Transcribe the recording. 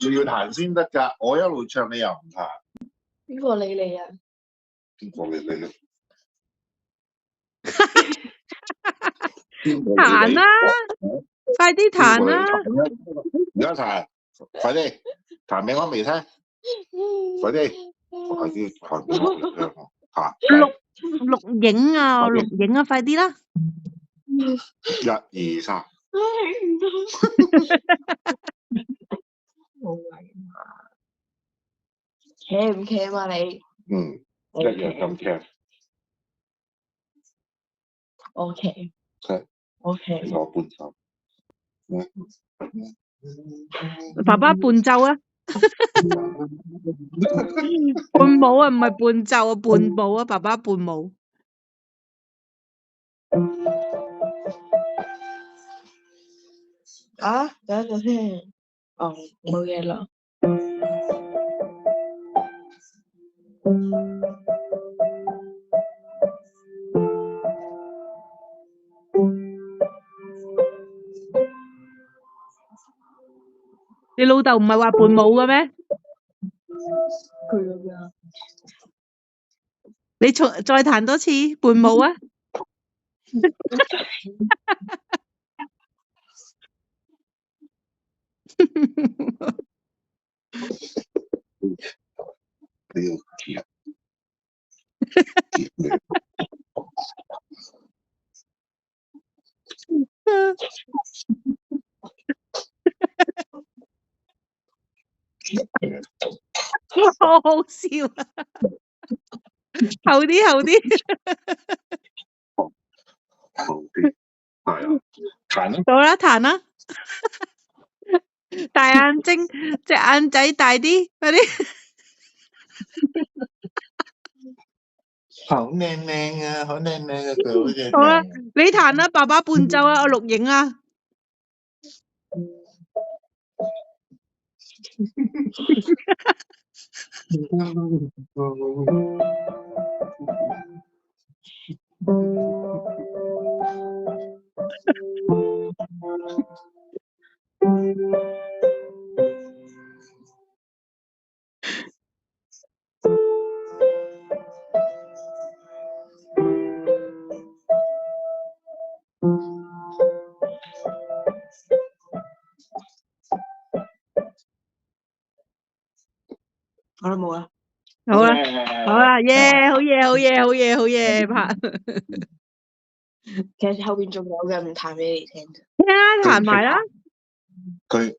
你要彈先得㗎，我一路唱你又唔彈。邊個理你啊？邊個理你？彈啦！快啲彈啦！而家彈，快啲彈俾我未聽，快啲彈俾我未聽，錄影啊！錄影啊！快啲啦！1、2、3。冇禮貌，care 唔 care 嘛你？一樣咁 care。OK。係。OK。俾我伴奏。爸爸伴奏啊！伴舞啊，唔係伴奏啊，伴舞啊，爸爸伴舞。啊，等一陣先。哦，冇嘢啦。你老豆唔係話伴舞嘅咩？佢咁樣。你再彈多次伴舞啊！你要夾好好笑啊！後啲，係啊，彈啦！好啦，彈啦！大眼睛，隻眼仔大啲，快啲！好靚靚啊，好靚靚啊，佢好似。好啦，你彈啦，爸爸伴奏啊，我錄影啊。好啦，冇啦。好啦，好啦，耶！好嘢，拍。其實後邊仲有嘅，唔彈俾你聽啫。聽啦，彈埋啦。佢